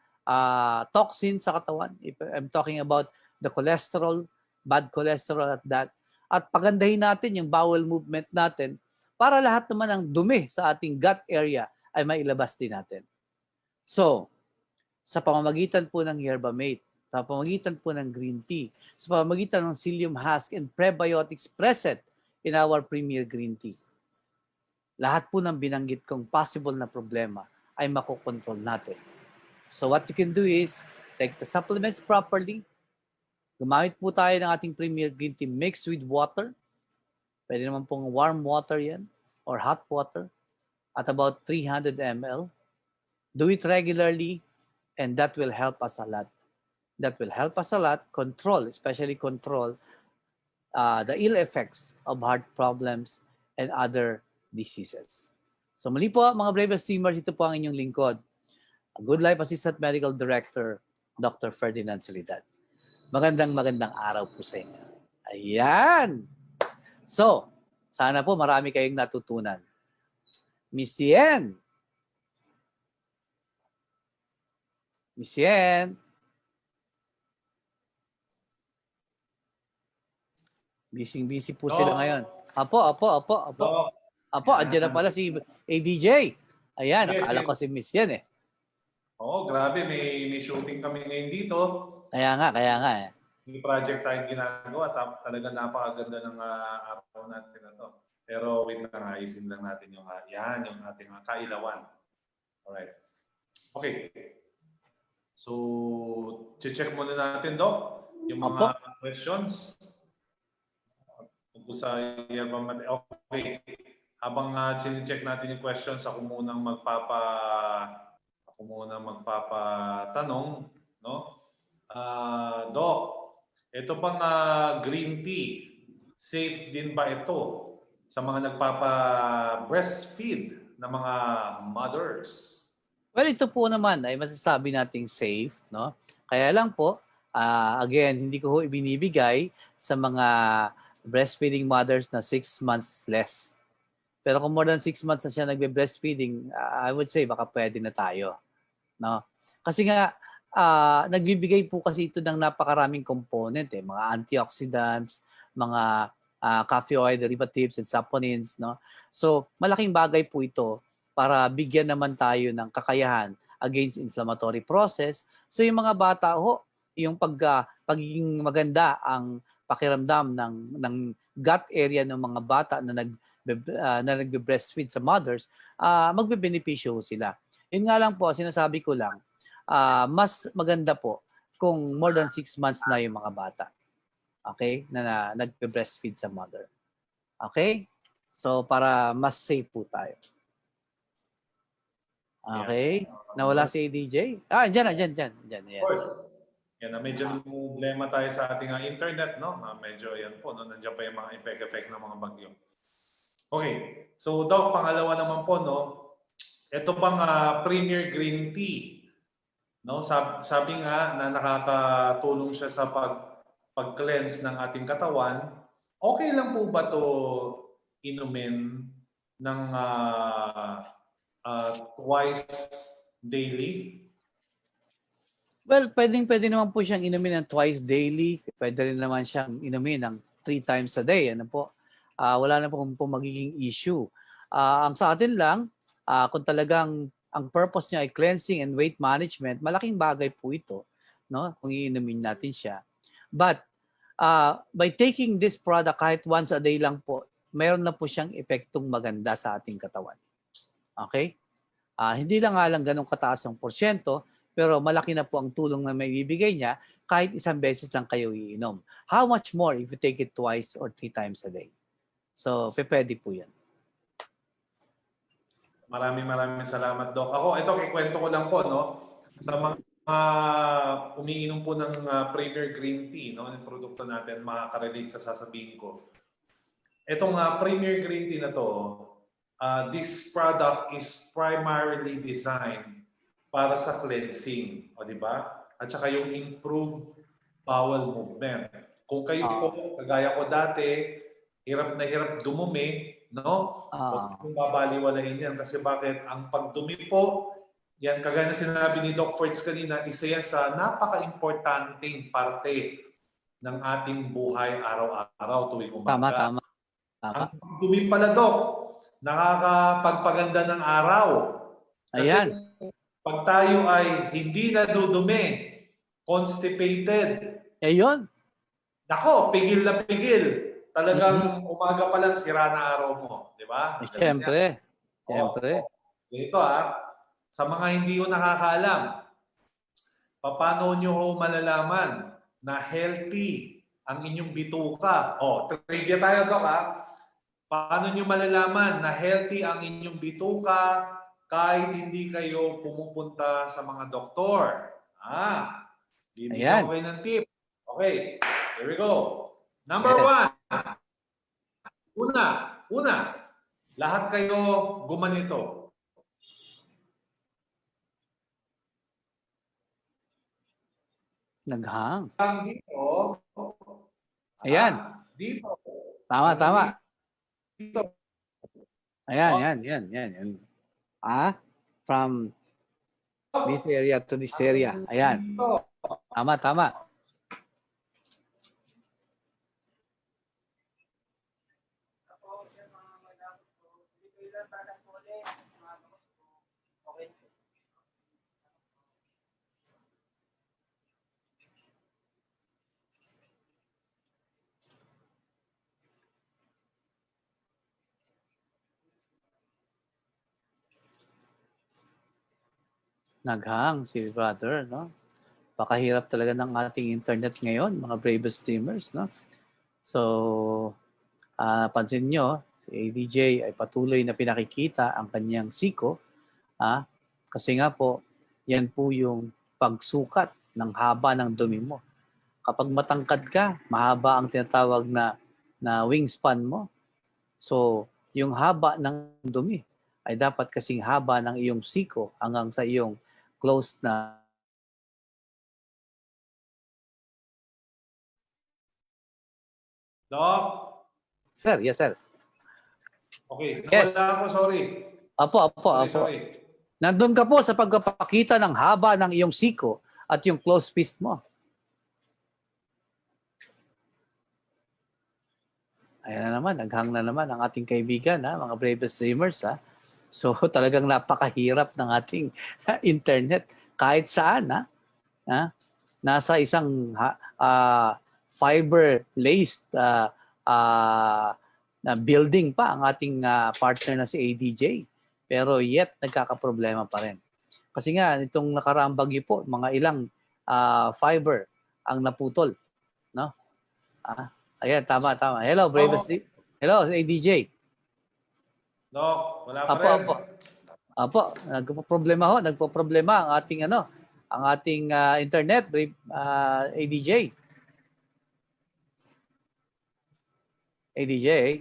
toxins sa katawan. If I'm talking about the cholesterol, bad cholesterol at that. At pagandahin natin yung bowel movement natin para lahat naman ng dumi sa ating gut area ay mailabas din natin. So, sa pamamagitan po ng yerba mate, sa pamamagitan po ng green tea, sa pamamagitan ng psyllium husk and prebiotics present in our Premier Green Tea, lahat po ng binanggit kong possible na problema ay makokontrol natin. So what you can do is, take the supplements properly, gumamit po tayo ng ating Premier Green Tea mixed with water, pwede naman pong warm water yan, or hot water, at about 300 ml. Do it regularly, and that will help us a lot. That will help us a lot especially control the ill effects of heart problems and other diseases. So muli po, mga bravest dreamers, ito po ang inyong lingkod, a Good Life Assistant Medical Director, Dr. Ferdinand Solidad. Magandang araw po sa inyo. Ayan! So, sana po marami kayong natutunan. Miss Yen! Miss Yen. Busy po sila ngayon. Apo, andyan na pala si ADJ. Ayan, Yes, akala ko si Miss Yen eh. Oo, grabe. May shooting kami ngayon dito. Kaya nga eh. May project tayong ginagawa. Talaga napakaganda ng araw natin na to. Pero wait lang, ayusin lang natin yung ating kailawan. Alright. Okay. So, check muna natin, Doc, yung mga questions. Tungkol sa yerba mate. Okay. Habang check natin yung questions, ako munang magpapatanong, no? Doc, ito pang green tea, safe din ba ito sa mga nagpapa-breastfeed na mga mothers? Well, ito po naman ay masasabi nating safe, no? Kaya lang po, again, hindi ko ibinibigay sa mga breastfeeding mothers na 6 months less. Pero kung more than 6 months na siya nagbe-breastfeeding, I would say baka pwede na tayo, no? Kasi nga nagbibigay po kasi ito ng napakaraming component, mga antioxidants, mga coffee oil derivatives and saponins, no? So, malaking bagay po ito para bigyan naman tayo ng kakayahan against inflammatory process. So yung mga bata yung pagiging maganda ang pakiramdam ng gut area ng mga bata na nagbe-breastfeed sa mothers, magbe-benepisyo sila. Yun nga lang po, sinasabi ko lang, mas maganda po kung more than 6 months na yung mga bata. Okay? Na nagbe-breastfeed sa mother. Okay? So para mas safe po tayo. Okay. Nawala si ADJ. Diyan. Of course. Yan na medyo problema tayo sa ating internet, no? Medyo yan po, no? Nandiyan pa yung mga effect ng mga bagyo. Okay. So, Doc, pangalawa naman po, no? Ito bang Premier Green Tea, no? Sabi nga na nakakatulong siya sa pag-cleanse ng ating katawan. Okay lang po ba to inumin ng twice daily? Well, pwede naman po siyang inumin ng twice daily. Pwede rin naman siyang inumin ng 3 times a day. Ano po? Wala na po magiging issue. Ang sa atin lang, kung talagang ang purpose niya ay cleansing and weight management, malaking bagay po ito, no? Kung iinumin natin siya. But by taking this product kahit once a day lang po, mayroon na po siyang epektong maganda sa ating katawan. Okay? Hindi lang nga lang ganun kataas ang porsyento, pero malaki na po ang tulong na may bibigay niya kahit isang beses lang kayo iinom. How much more if you take it twice or 3 times a day? So, pwede po yan. Maraming salamat, Doc. Ako, ito, kikwento ko lang po, no? Sa mga umiinom po ng Premier Green Tea, no? Yung produkto natin, makaka-relate sa sasabihin ko. Itong Premier Green Tea na to, this product is primarily designed para sa cleansing, o di ba? At saka yung improved bowel movement. Kung kayo po, kagaya ko dati, hirap na hirap dumumi, no? Huwag kong babaliwalain yan kasi bakit? Ang pagdumi po, yan kagaya na sinabi ni Doc Forts kanina, isa yan sa napaka-importanting parte ng ating buhay araw-araw tuwing umaga. Tama. Ang pagdumi pala, Doc, nakakapagpaganda ng araw. Kasi Ayan. pag tayo ay hindi nadudumi, constipated, Ayun. nako, pigil na pigil. Talagang umaga pa lang sira na araw mo, di ba? Siyempre. Siyempre. Ito sa mga hindi ko nakakaalam, paano nyo ho malalaman na healthy ang inyong bituka? Trivia tayo, Doc, Paano nyo malalaman na healthy ang inyong bituka kahit hindi kayo pumupunta sa mga doktor? Bibigyan ko kayo ng tip. Okay, here we go. Number 1. Una, lahat kayo gumanito. Naghang. Dito. Ayan. Dito. Tama. Dito. Ayan. From this area to this area. Ayan. Tama. Naghang si brother, no? Pakahirap talaga ng ating internet ngayon, mga bravest streamers, no? So, pansin nyo, si ADJ ay patuloy na pinakikita ang kanyang siko, kasi nga po, yan po yung pagsukat ng haba ng dumi mo. Kapag matangkad ka, mahaba ang tinatawag na wingspan mo. So, yung haba ng dumi ay dapat kasing haba ng iyong siko hanggang sa iyong close na Doc? Sir, yes sir. Okay, Yes. ako, sorry. Apo. Sorry. Nandun ka po sa pagpapakita ng haba ng iyong siko at yung close fist mo. Ayan na naman, naghang na naman ang ating kaibigan, mga bravest streamers. So talagang napakahirap ng ating internet kahit saan. Nasa isang fiber-laced na building pa ang ating partner na si ADJ. Pero yet nagkakaproblema pa rin. Kasi nga itong nakaraang bagyo po, mga ilang fiber ang naputol, no? Ayan, tama. Hello, bravest. Hello, ADJ. Doc, wala pa rin. Apo, nagpo-problema ang ating ang ating internet, ADJ. ADJ.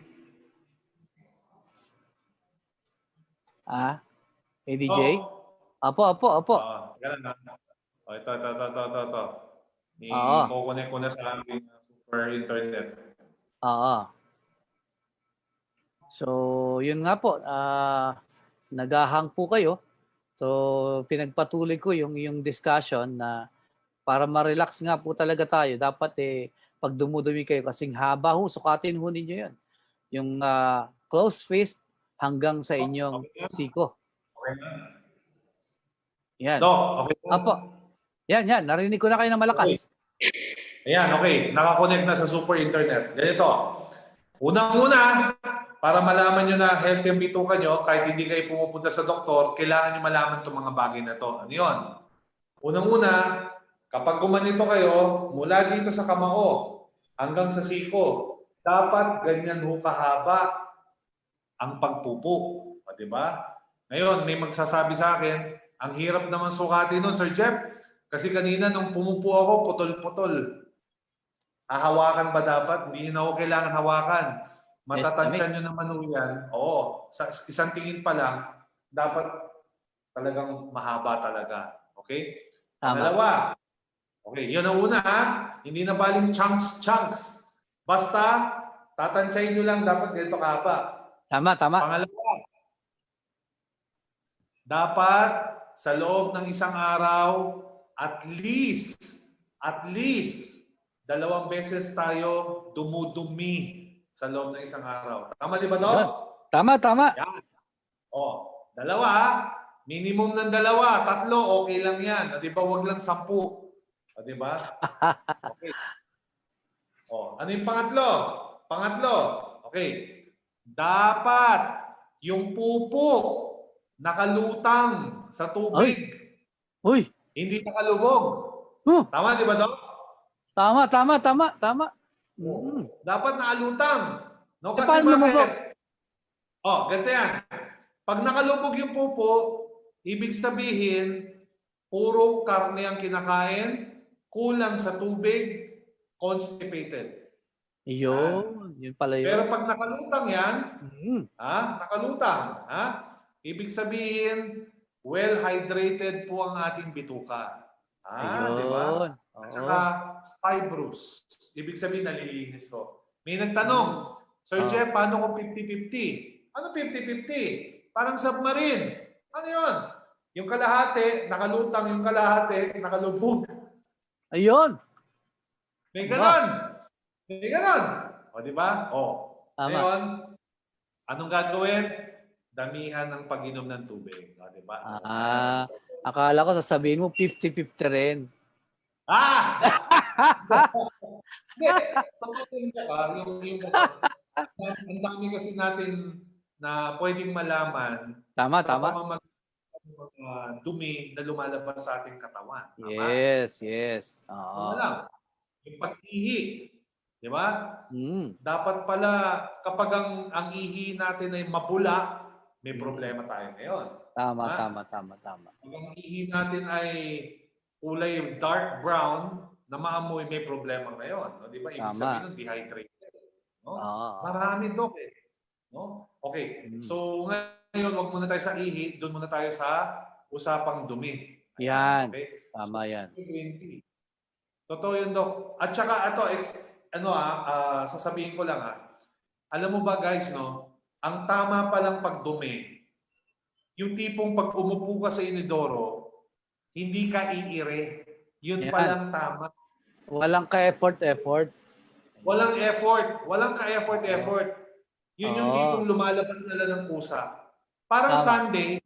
ADJ. Apo. Ganun na. Ito. Oo. I-connect ko na sa aming super internet. Oo. So, yun nga po. Nagahang po kayo. So, pinagpatuloy ko yung discussion na para ma-relax nga po talaga tayo. Dapat pag dumudumi kayo, kasing haba sukatin ninyo yun. Yung close fist hanggang sa inyong siko. Okay na. Yan. Okay. Apo. Yan. Narinig ko na kayo ng malakas. Ayan, okay. Nakakonect na sa super internet. Ganito. Unang-una, para malaman nyo na healthy ang bituka nyo, kahit hindi kayo pumupunta sa doktor, kailangan nyo malaman itong mga bagay na to. Ano yun? Unang-una, kapag gumanito kayo, mula dito sa kamao hanggang sa siko, dapat ganyan kahaba ang pagpupo. O, diba? Ngayon, may magsasabi sa akin, ang hirap naman sukatin nun, Sir Jeff. Kasi kanina nung pumupo ako, putol-putol. Hahawakan ba dapat? Hindi nyo na ako kailangan hawakan. Matatansya nyo naman yan. Oo. Sa isang tingin pa lang, dapat talagang mahaba talaga. Okay? Pangalawa. Okay, yun ang una ha. Hindi na baling chunks. Basta, tatansyahin nyo lang dapat ganito kahaba. Tama. Pangalawa. Dapat sa loob ng isang araw, at least 2 beses tayo dumudumi sa loob ng isang araw. Tama di ba, Doc? Tama. Yan. Dalawa, minimum ng 2, 3, okay lang yan. Di ba, wag lang 10. Di ba? Okay. Ano yung pangatlo? Okay. Dapat yung pupo nakalutang sa tubig. Uy. Hindi nakalubog. Tama, di ba, Doc? Tama. Dapat nakalutang. No? Kasi paano lumubog? Ganito yan. Pag nakalubog yung pupo, ibig sabihin, puro karne ang kinakain, kulang sa tubig, constipated. Yun pala yun. Pero pag nakalutang yan, ibig sabihin, well-hydrated po ang ating bituka. Di ba? At saka fibrous. Ibig sabihin, nalilinis ko. May nagtanong, Sir Jeff, paano kung 50-50? Ano 50-50? Parang submarine. Ano yun? Yung kalahati, nakalutang. Yung kalahati, nakalubog. Ayun. May ganon. Di ba? Ngayon, anong gagawin? Damihan ng pag-inom ng tubig. Di ba? Akala ko sasabihin mo 50-50 rin. Hindi. Ang dami kasi natin na pwedeng malaman. Tama. Dumi na lumalabas sa ating katawan. Tama? Yes. Ano lang? Yung pag-ihi. Di ba? Dapat pala kapag ang ihi natin ay mapula, may problema tayo ngayon. Tama. Kung ang ihi natin ay kulay dark brown na maamoy, may problema ngayon. No? Di ba? Ibig sabihin dehydrated. No? Marami to. No? Okay. So ngayon, wag muna tayo sa ihi. Doon muna tayo sa usapang dumi. Yan. Okay? Tama yan. Totoo yun, Doc. At saka ito, sasabihin ko lang alam mo ba guys, no? Ang tama palang pagdumi, yung tipong pag umupo ka sa inidoro, hindi ka iire. Yun palang tama. Walang ka-effort. Walang ka-effort. Yun yung tipong lumalabas nila ng kusa. Parang Sunday.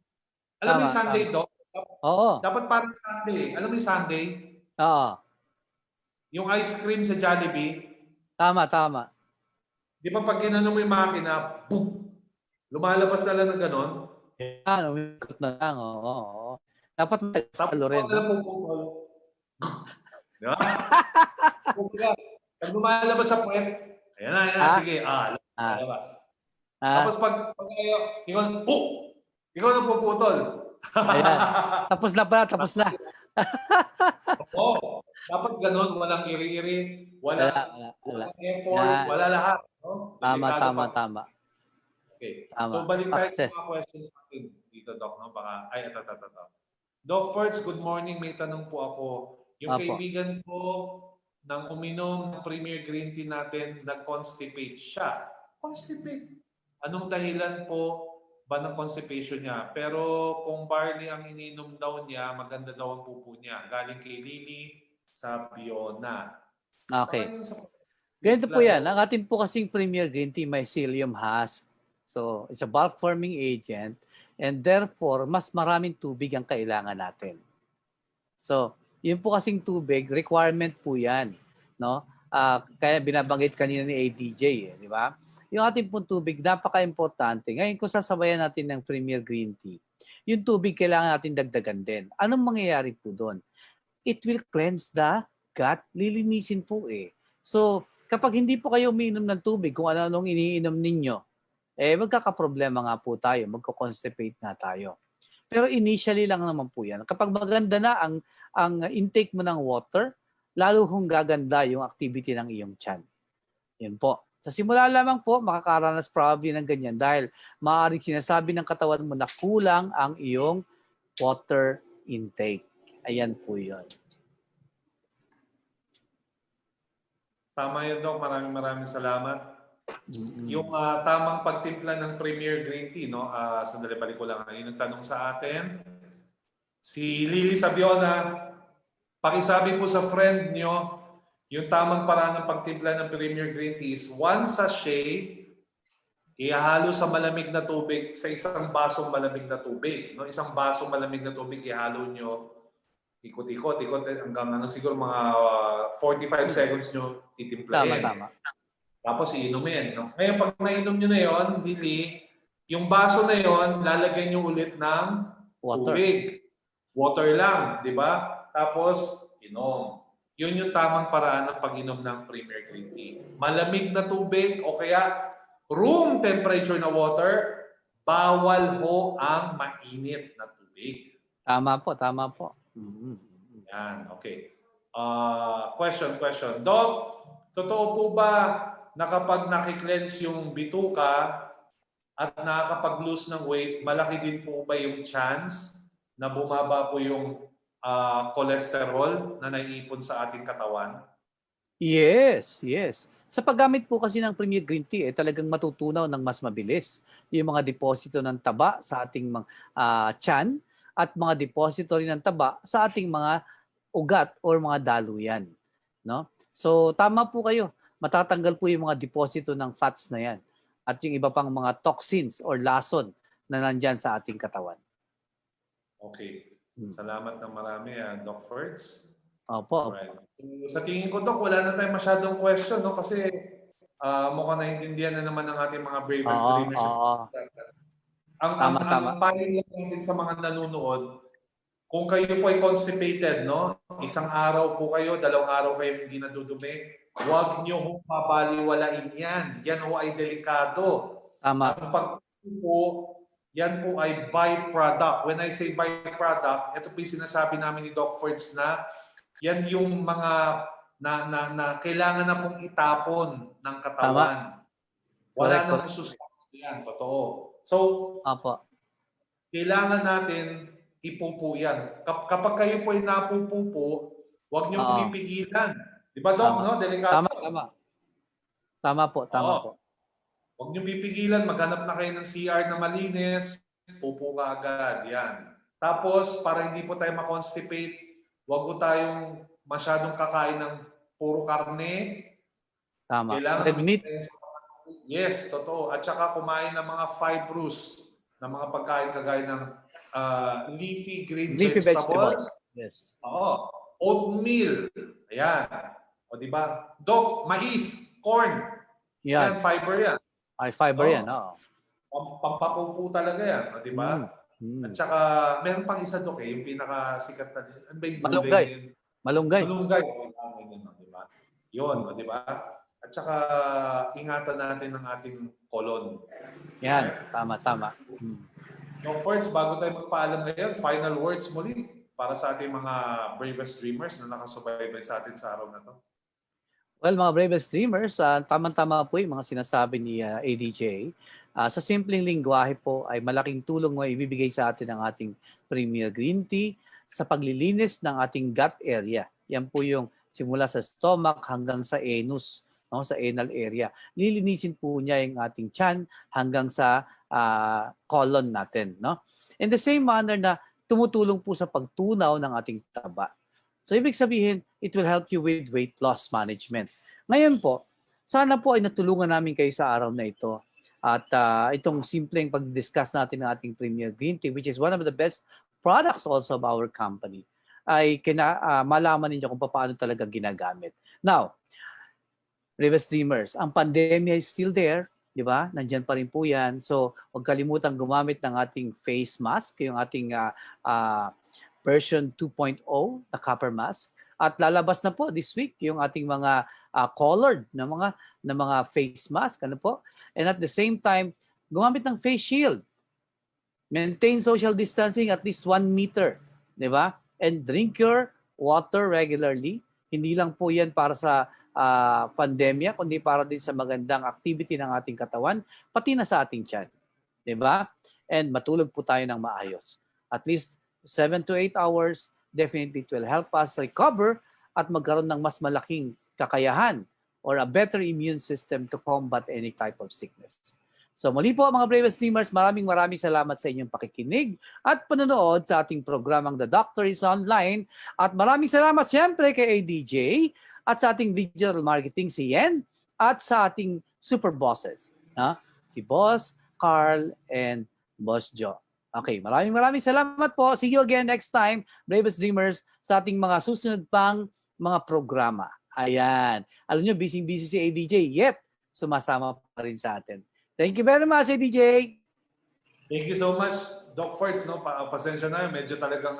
Alam mo yung Sunday, Doc? Oo. Dapat parang Sunday. Alam mo yung Sunday? Oo. Yung ice cream sa Jollibee. Tama. Di ba pag ginano mo yung makina, boom! Lumalabas na lang ng ganon. Umikot na lang. Oo. Dapat magsalo rin. Di ba? Pag lumalabas sa puwet, ayan na, sige. Lalabas. Tapos pag ikaw na puputol. Ayan. Tapos na. Oo, dapat gano'n, walang iri-iri, Wala, wala, wala. walang effort, Yan. wala lahat, no? Tama, Delikado tama, pag tama. okay. Tama. So balik tayo sa Success. mga questions natin dito, Doc, no? Baka, ay, ito. Doc, first, good morning. May tanong po ako. Yung Opo. kaibigan ko nang uminom ng Premier Green Tea natin, nag-constipate siya. Constipate. Anong dahilan po ba ng constipation niya? Pero kung barley ang ininom daw niya, maganda daw ang pupo niya. Galing kay Lily sa Biona. Baka Okay. yun sa Ganito po blood, yan. Doc. Ang ating po kasing Premier Green Tea mycelium husk. So, it's a bulk forming agent and therefore, mas maraming tubig ang kailangan natin. So, yun po kasing tubig, requirement po yan. No? Kaya binabanggit kanina ni ADJ, di ba? Yung ating pong tubig, napaka-importante. Ngayon, kung sasabayan natin ng Premier Green Tea, yung tubig kailangan natin dagdagan din. Anong mangyayari po doon? It will cleanse the gut. Lilinisin po eh. So, kapag hindi po kayo umiinom ng tubig, kung ano-anong iniinom ninyo, magkakaproblema nga po tayo, magko-constipate nga tayo. Pero initially lang naman po yan. Kapag maganda na ang intake mo ng water, lalo hong gaganda yung activity ng iyong tiyan. Yun po. Sa simula lamang po, makakaranas probably ng ganyan dahil maaaring sinasabi ng katawan mo na kulang ang iyong water intake. Ayan po yun. Tama yun, Doc. Maraming salamat. Mm-hmm. Yung tamang pagtimpla ng Premier Green Tea, no? Sandali, balik ko lang. Yung nagtanong sa atin, si Lily Sabiona, pakisabi po sa friend nyo, yung tamang paraan ng pagtimpla ng Premier Green Tea is 1 sachet, ihalo sa malamig na tubig, sa isang basong malamig na tubig. No? Isang basong malamig na tubig, ihalo nyo, ikot hanggang siguro mga 45 seconds nyo titimplahin. Tama. Tapos iinumin. No? Ngayon, pag nainom nyo na yon, Lily, yung baso na yon, lalagyan nyo ulit ng tubig. Water lang, di ba? Tapos, inom. Yun yung tamang paraan ng pag-inom ng Premier Green Tea. Malamig na tubig o kaya room temperature na water, bawal ho ang mainit na tubig. Tama po. Mm-hmm. Yan, okay. Question. Doc, totoo po ba na kapag nakiklense yung bituka at nakakapag-lose ng weight, malaki din po ba yung chance na bumaba po yung cholesterol na naiipon sa ating katawan? Yes. Sa paggamit po kasi ng Premier Green Tea, talagang matutunaw ng mas mabilis yung mga deposito ng taba sa ating tiyan at mga deposito rin ng taba sa ating mga ugat or mga daluyan. No? So tama po kayo. Matatanggal po yung mga deposito ng fats na yan at yung iba pang mga toxins or lason na nandyan sa ating katawan. Okay. Salamat ng marami, Doc Ferds. Opo. Right. So, sa tingin ko, Doc, wala na tayong masyadong question, no? Kasi mukhang naintindihan na naman ng ating mga bravest dreamers. Ang payo natin sa mga nanonood, kung kayo po ay constipated, no? Isang araw po kayo, 2 araw kayo hindi nadudumi, huwag niyo hong mabaliwalain yan. Yan ho ay delikado. Tama. Ang pagpupo, yan po ay byproduct. When I say byproduct, ito po yung sinasabi namin ni Doc Ferds na yan yung mga na kailangan na pong itapon ng katawan. Wala namang sustansya yan. Totoo. So, kailangan natin ipupo yan. Kapag kayo po ay napupupo, huwag niyo pipigilan. Di ba, Doc? No? Delikado. Tama po. Huwag niyo pipigilan. Maghanap na kayo ng CR na malinis. Pupo ka agad. Yan. Tapos, para hindi po tayo ma-constipate, huwag po tayong masyadong kakain ng puro karne. Tama. Kailangan Red meat. Yes, totoo. At saka kumain ng mga fibrous na mga pagkain kagaya ng leafy green vegetables. Yes. Oo. Oatmeal. Ayan. O di ba? Doc, mais, corn. Yan, fiber yan. Ay, fiber yan. Pampapupo talaga yan. O di ba? At saka, meron pang isa, Doc, yung pinakasikat na din. Ano ba yung Malunggay. Malunggay. Diba? Yun, di ba? At saka, ingatan natin ang ating kolon. Yan, tama. No, first, bago tayo magpaalam ngayon, final words muli. para sa ating mga bravest dreamers na nakasubaybay sa atin sa araw na to? Well, mga bravest streamers, tamang-tama po yung mga sinasabi ni ADJ. Sa simpleng lingwahe po ay malaking tulong na ibibigay sa atin ng ating Premier Green Tea sa paglilinis ng ating gut area. Yan po yung simula sa stomach hanggang sa anus, no, sa anal area. Lilinisin po niya yung ating tiyan hanggang sa colon natin. No? In the same manner na tumutulong po sa pagtunaw ng ating taba. So ibig sabihin, it will help you with weight loss management. Ngayon po, sana po ay natulungan namin kayo sa araw na ito. At itong simpleng pag-discuss natin ng ating Premier Green Tea, which is one of the best products also of our company, ay malaman ninyo kung paano talaga ginagamit. Now, Bravest Dreamers, ang pandemya is still there. Di ba? Nandiyan pa rin po yan. So, huwag kalimutan gumamit ng ating face mask, yung ating version 2.0 na copper mask. At lalabas na po this week yung ating mga colored na mga face mask. Ano po? And at the same time, gumamit ng face shield. Maintain social distancing at least 1 meter. Di ba? And drink your water regularly. Hindi lang po yan para sa pandemya, kundi para din sa magandang activity ng ating katawan, pati na sa ating tiyan. Diba? And matulog po tayo ng maayos. At least 7 to 8 hours, definitely it will help us recover at magkaroon ng mas malaking kakayahan or a better immune system to combat any type of sickness. So muli po mga Bravest Streamers, maraming salamat sa inyong pakikinig at panonood sa ating programang The Doctor is Online. At maraming salamat siyempre kay ADJ at sa ating digital marketing si Yen at sa ating super bosses, si Boss Carl and Boss Joe. Okay, maraming salamat po. See you again next time, Bravest Dreamers, sa ating mga susunod pang mga programa. Ayan. Alam nyo, busy si ADJ, yet sumasama pa rin sa atin. Thank you very much, ADJ. Thank you so much, Doc Fords. No? Pasensya na, medyo talagang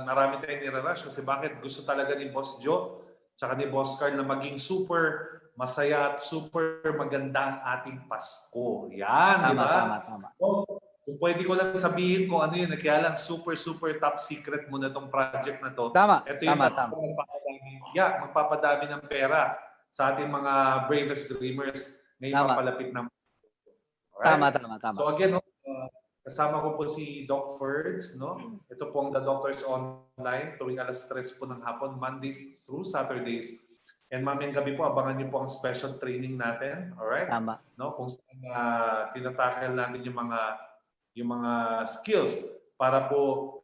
marami tayong nirarush kasi bakit gusto talaga ni Boss Joe tsaka ni Boss Carl na maging super masaya at super maganda ang ating Pasko. Yan, di ba? Tama. So, kung pwede ko lang sabihin kung ano yun, kaya lang super top secret mo na tong project na to. Ito yung magpapadami ng pera sa ating mga bravest dreamers ngayong papalapit na. Alright? Tama. So again, kasama ko po si Doc Fords, no? Ito po ang The Doctors Online, tuwing alas 3 po ng hapon, Mondays through Saturdays. And mamayang gabi po, abangan niyo po ang special training natin, alright? Tama. No? Kung saan tinatakil natin yung mga skills para po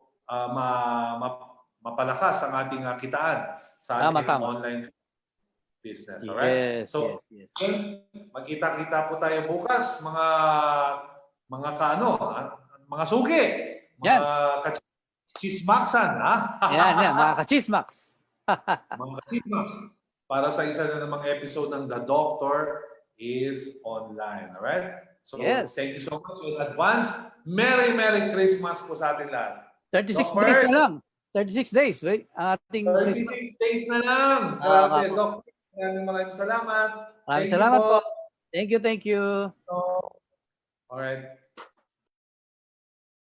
mapalakas ang ating kitaan sa ating online business, alright? Yes. Magkita-kita po tayo bukas, mga sugi, mga kachismaksan, ha? Yan, mga kachismaks. Mga kachismaks. Para sa isa na namang episode ng The Doctor is Online, alright? So, Thank you so much in advance. Merry Christmas po sa ating lahat. 36 days na lang. 36 days, right? Ang ating 36 days na lang. Grabe, Doc. Maraming salamat. Maraming salamat po. Thank you. All right.